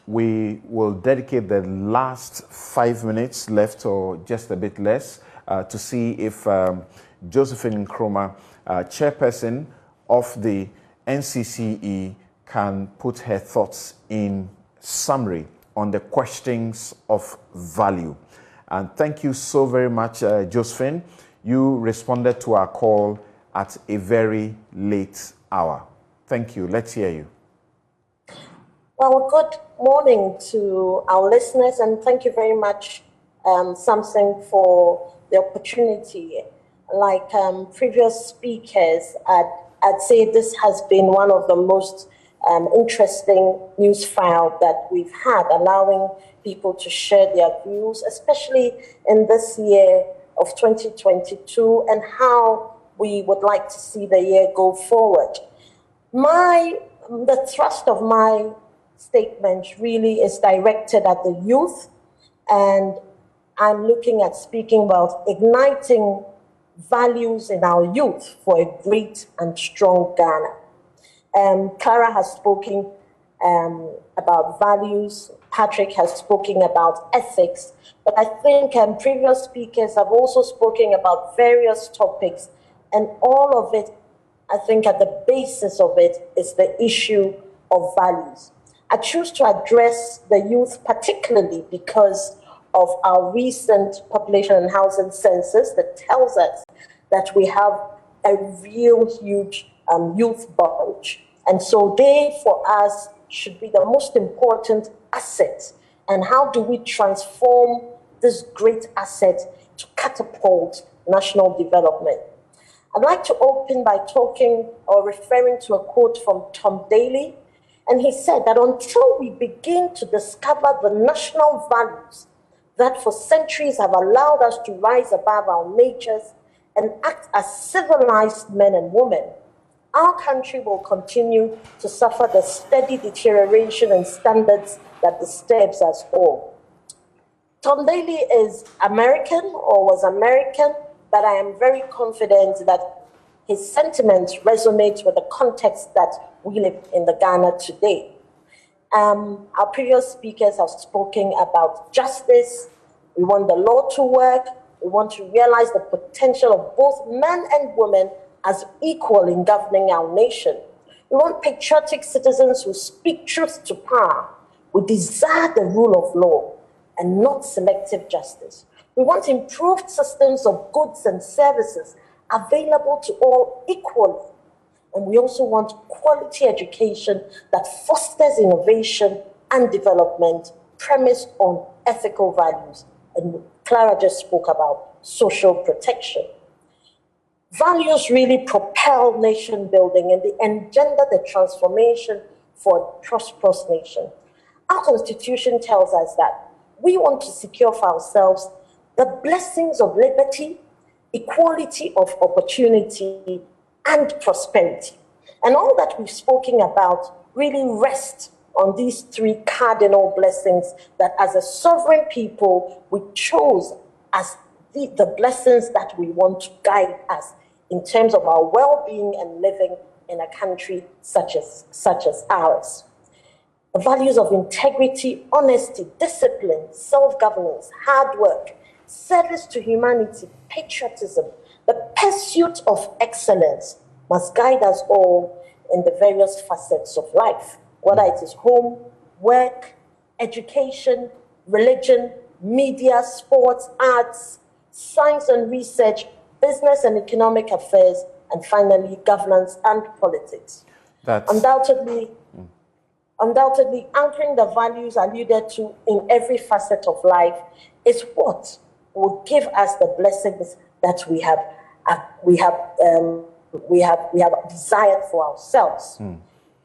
We will dedicate the last 5 minutes left, or just a bit less, to see if Josephine Nkrumah, chairperson of the NCCE, can put her thoughts in summary on the questions of value. And thank you so very much, Josephine. You responded to our call at a very late hour. Thank you. Let's hear you. Well, good morning to our listeners, and thank you very much, Samson, for the opportunity. Like previous speakers, I'd say this has been one of the most interesting Newsfile that we've had, allowing people to share their views, especially in this year of 2022, and how we would like to see the year go forward. The thrust of my statement really is directed at the youth, and I'm looking at speaking about igniting values in our youth for a great and strong Ghana. Clara has spoken about values, Patrick has spoken about ethics, but I think previous speakers have also spoken about various topics, and all of it, I think at the basis of it is the issue of values. I choose to address the youth particularly because of our recent population and housing census that tells us that we have a real huge youth bulge. And so they, for us, should be the most important asset. And how do we transform this great asset to catapult national development? I'd like to open by talking or referring to a quote from Tom Daley. And he said that until we begin to discover the national values that for centuries have allowed us to rise above our natures and act as civilized men and women, our country will continue to suffer the steady deterioration in standards that disturbs us all. Tom Daley is American, or was American, but I am very confident that his sentiments resonate with the context that we live in the Ghana today. Our previous speakers have spoken about justice. We want the law to work. We want to realize the potential of both men and women as equal in governing our nation. We want patriotic citizens who speak truth to power. We desire the rule of law and not selective justice. We want improved systems of goods and services available to all equally. And we also want quality education that fosters innovation and development premised on ethical values. And Clara just spoke about social protection. Values really propel nation building, and they engender the transformation for a prosperous nation. Our Constitution tells us that we want to secure for ourselves the blessings of liberty, equality of opportunity, and prosperity. And all that we've spoken about really rests on these three cardinal blessings that as a sovereign people, we chose as the blessings that we want to guide us in terms of our well-being and living in a country such as ours. The values of integrity, honesty, discipline, self-governance, hard work, service to humanity, patriotism, the pursuit of excellence must guide us all in the various facets of life, whether it is home, work, education, religion, media, sports, arts, science and research, business and economic affairs, and finally, governance and politics. Undoubtedly, anchoring the values alluded to in every facet of life is what will give us the blessings that we have desired for ourselves.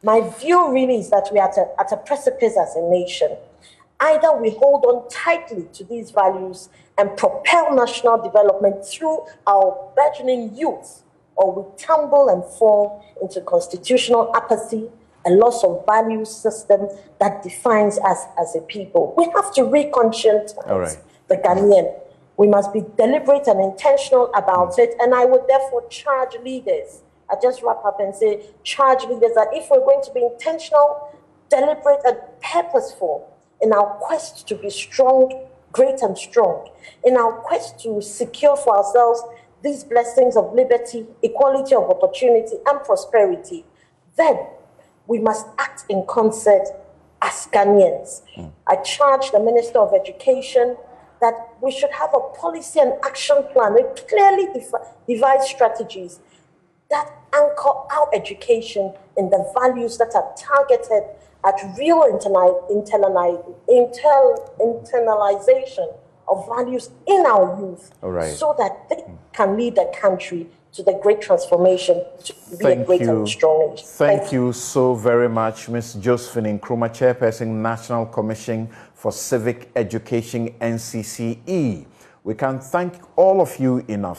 My view really is that we are at a precipice as a nation. Either we hold on tightly to these values and propel national development through our burgeoning youth, or we tumble and fall into constitutional apathy, a loss of value system that defines us as a people. We have to reconscientize the Ghanaian. We must be deliberate and intentional about it, and I would therefore charge leaders. I just wrap up and say, charge leaders that if we're going to be intentional deliberate and purposeful in our quest to be strong, great and strong, in our quest to secure for ourselves these blessings of liberty, equality of opportunity, and prosperity, then we must act in concert as Ghanaians. I charge the Minister of Education that we should have a policy and action plan with clearly devised strategies that anchor our education in the values that are targeted at real internalization of values in our youth, so that they can lead the country to the great transformation to be a great and strong nation. Thank you so very much, Ms. Josephine Nkrumah, Chairperson, National Commission for Civic Education, NCCE. We can't thank all of you enough.